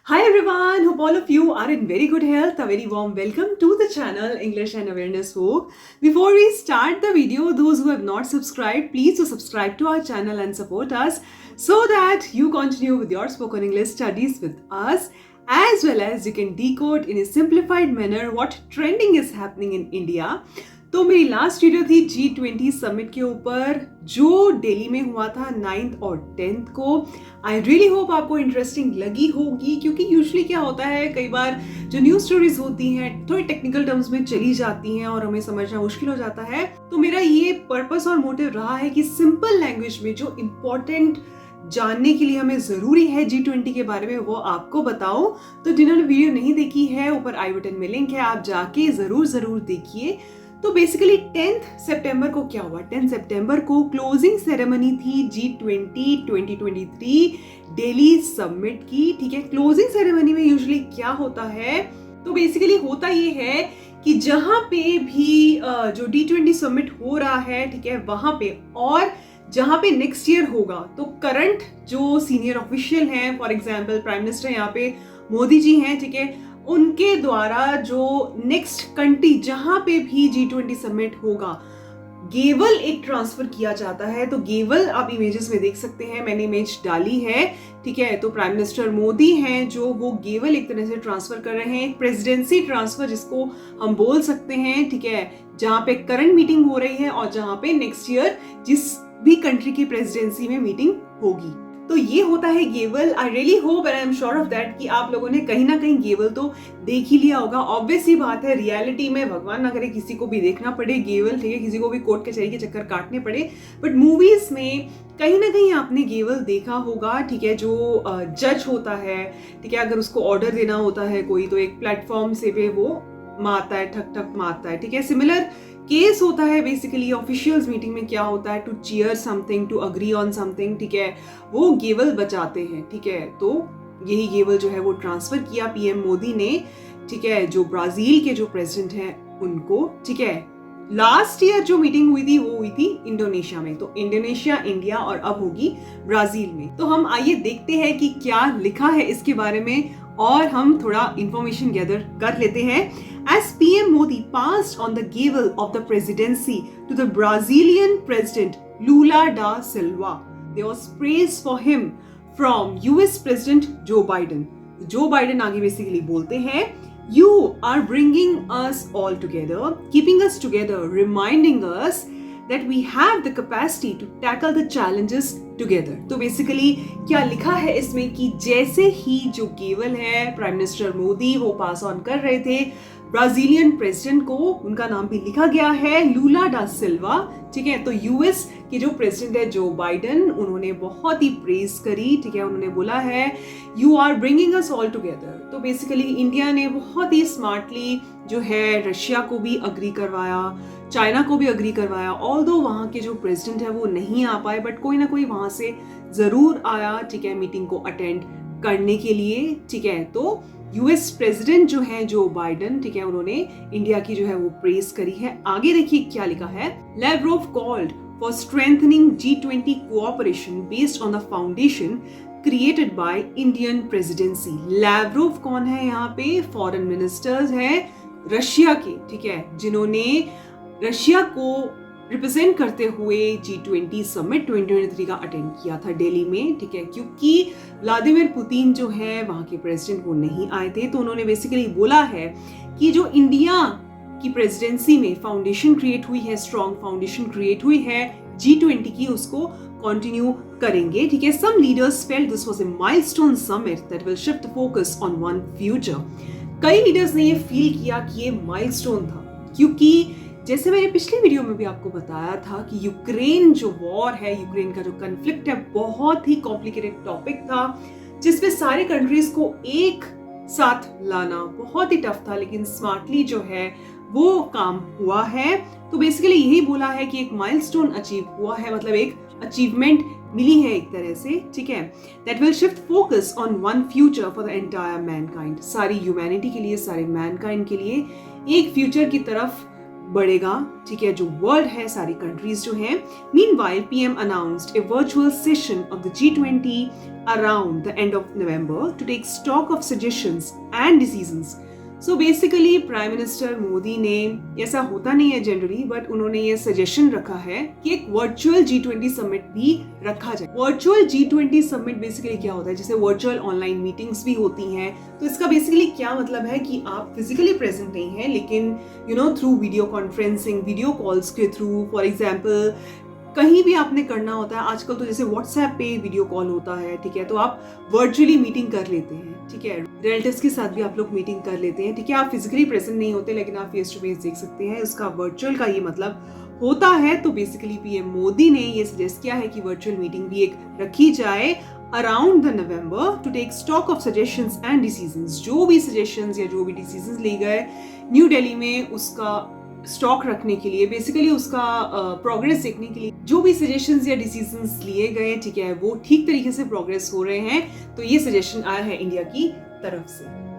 Hi everyone, hope all of you are in very good health. A very warm welcome to the channel English and Awareness Folk. Before we start the video, those who have not subscribed, please do subscribe to our channel and support us so that you continue with your spoken English studies with us, as well as you can decode in a simplified manner what trending is happening in India. तो मेरी last video थी G20 summit के ऊपर जो दिल्ली में हुआ था 9th और 10th को. आई रियली होप आपको इंटरेस्टिंग लगी होगी, क्योंकि यूजुअली क्या होता है, कई बार जो न्यूज स्टोरीज होती हैं थोड़ी टेक्निकल टर्म्स में चली जाती हैं और हमें समझना मुश्किल हो जाता है. तो मेरा ये पर्पस और मोटिव रहा है कि सिंपल लैंग्वेज में जो इम्पोर्टेंट जानने के लिए हमें जरूरी है G20 के बारे में वो आपको बताओ. तो जिन्होंने वीडियो नहीं देखी है, ऊपर आई बटन में लिंक है, आप जाके जरूर देखिए. तो बेसिकली 10th सितंबर को क्या हुआ, 10 सितंबर को क्लोजिंग सेरेमनी थी G20 2023 दिल्ली समिट की. ठीक है, क्लोजिंग सेरेमनी में यूजुअली क्या होता है, तो बेसिकली होता ये है कि जहां पे भी जो D20 समिट हो रहा है, ठीक है, वहां पे और जहां पे नेक्स्ट ईयर होगा, तो करंट जो सीनियर ऑफिशियल हैं, फॉर एग्जांपल प्राइम मिनिस्टर यहाँ पे मोदी जी हैं, ठीक है, उनके द्वारा जो नेक्स्ट कंट्री जहां पे भी G20 समिट होगा, गेवल एक ट्रांसफर किया जाता है. तो गेवल आप इमेजेस में देख सकते हैं, मैंने इमेज डाली है. ठीक है, तो प्राइम मिनिस्टर मोदी हैं जो वो गेवल एक तरह से ट्रांसफर कर रहे हैं, प्रेसिडेंसी ट्रांसफर जिसको हम बोल सकते हैं. ठीक है, जहां पे करंट मीटिंग हो रही है और जहां पे नेक्स्ट ईयर जिस भी कंट्री की प्रेसिडेंसी में मीटिंग होगी, तो ये होता है Gavel. I really hope and I am sure of that कि आप लोगों ने कहीं ना कहीं गेवल तो देख ही लिया होगा. ऑब्वियस ही बात है, रियलिटी में भगवान ना करे किसी को भी देखना पड़े गेवल, ठीक है, किसी को भी कोर्ट कचहरी के चक्कर काटने पड़े, बट मूवीज में कहीं ना कहीं आपने गेवल देखा होगा. ठीक है, जो जज होता है, ठीक है, अगर उसको ऑर्डर देना होता है कोई, तो एक प्लेटफॉर्म से पे वो मारता है, ठक ठक मारता है. ठीक है, सिमिलर केस होता है बेसिकली ऑफिशियल्स मीटिंग में. क्या होता है, to cheer something, to agree on something, ठीक है, वो गेवल बजाते हैं. ठीक है, तो यही गेवल जो है वो ट्रांसफर किया पीएम मोदी ने, ठीक है, जो ब्राजील के जो प्रेसिडेंट हैं उनको. ठीक है, लास्ट ईयर जो मीटिंग हुई थी वो हुई थी इंडोनेशिया में, तो इंडोनेशिया, इंडिया और अब होगी ब्राजील में. तो हम आइए देखते हैं कि क्या लिखा है इसके बारे में और हम थोड़ा इंफॉर्मेशन गैदर कर लेते हैं. As PM Modi passed on the gavel of the presidency to the Brazilian president Lula da Silva, there was praise for him from US President Joe Biden. Joe Biden आगे basically बोलते हैं, You are bringing us all together, keeping us together, reminding us that we have the capacity to tackle the challenges together. तो basically क्या लिखा है इसमें कि जैसे ही जो गेवल है प्राइम मिनिस्टर मोदी वो पास ऑन कर रहे थे ब्राजीलियन प्रेसिडेंट को, उनका नाम भी लिखा गया है लूला डा सिल्वा. ठीक है, तो यूएस के जो प्रेसिडेंट है जो बाइडन, उन्होंने बहुत ही प्रेज करी. ठीक है, उन्होंने बोला है you are bringing us all together. तो बेसिकली इंडिया ने बहुत ही स्मार्टली जो है रशिया को भी अग्री करवाया, चाइना को भी अग्री करवाया. ऑल्दो वहाँ के जो प्रेसिडेंट है वो नहीं आ पाए, बट कोई ना कोई वहाँ से जरूर आया, ठीक है, मीटिंग को अटेंड करने के लिए. ठीक है, तो यूएस प्रेसिडेंट जो है जो बाइडन, ठीक है, उन्होंने इंडिया की जो है वो प्रेज करी है. आगे देखिए क्या लिखा है. Lavrov called for strengthening G20 cooperation based on the foundation created by Indian presidency. Lavrov कौन है यहाँ पे, फॉरेन मिनिस्टर्स है रशिया के, ठीक है, जिन्होंने रशिया को रिप्रेजेंट करते हुए G20 समिट 2023 का अटेंड किया था दिल्ली में. ठीक है, क्योंकि व्लादिमीर पुतिन जो है वहां के प्रेसिडेंट वो नहीं आए थे, तो उन्होंने बेसिकली बोला है कि जो इंडिया की प्रेसिडेंसी में फाउंडेशन क्रिएट हुई है, स्ट्रॉन्ग फाउंडेशन क्रिएट हुई है G20 की, उसको कंटिन्यू करेंगे. ठीक है, some leaders felt this was a milestone summit that will shift focus on one future. कई लीडर्स ने ये फील किया कि ये माइलस्टोन था, क्योंकि जैसे मैंने पिछली वीडियो में भी आपको बताया था कि यूक्रेन जो वॉर है, यूक्रेन का जो कन्फ्लिक्ट है, बहुत ही कॉम्प्लिकेटेड टॉपिक था जिसमें सारे कंट्रीज को एक साथ लाना बहुत ही टफ था, लेकिन स्मार्टली जो है वो काम हुआ है. तो बेसिकली यही बोला है कि एक माइलस्टोन अचीव हुआ है, मतलब एक अचीवमेंट मिली है एक तरह से. ठीक है, that will shift focus on one future for the entire Mankind. सारी ह्यूमैनिटी के लिए, सारे मैनकाइंड के लिए एक फ्यूचर की तरफ बढ़ेगा, ठीक है, जो वर्ल्ड है, सारी कंट्रीज जो हैं। Meanwhile PM announced a virtual session of the G20 around the end of November to take stock of suggestions and decisions. So basically prime minister Modi ने, ऐसा होता नहीं है जनरली, बट उन्होंने ये सजेशन रखा है कि एक वर्चुअल G20 समिट भी रखा जाए। वर्चुअल G20 समिट बेसिकली क्या होता है, जैसे वर्चुअल ऑनलाइन मीटिंग्स भी होती हैं, तो इसका बेसिकली क्या मतलब है कि आप फिजिकली प्रेजेंट नहीं है, लेकिन through video conferencing, video calls के थ्रू, फॉर एग्जाम्पल कहीं भी आपने करना होता है आजकल, तो जैसे व्हाट्सएप पे वीडियो कॉल होता है, ठीक है, तो आप वर्चुअली मीटिंग कर लेते हैं, ठीक है, रिलेटिव्स के साथ भी आप लोग मीटिंग कर लेते हैं, ठीक है, आप फिजिकली प्रेजेंट नहीं होते लेकिन आप फेस टू फेस देख सकते हैं, उसका वर्चुअल का ये मतलब होता है। तो बेसिकली पीएम मोदी ने ये सजेस्ट किया है कि वर्चुअल मीटिंग भी एक रखी जाए around the November to take stock of suggestions and decisions. जो भी सजेशंस या जो भी डिसीजंस लिए गए न्यू दिल्ली में, उसका स्टॉक रखने के लिए, बेसिकली उसका प्रोग्रेस देखने के लिए, जो भी सजेशंस या डिसीजंस लिए गए, ठीक है, वो ठीक तरीके से प्रोग्रेस हो रहे हैं। तो ये सजेशन आया है इंडिया की तरफ से।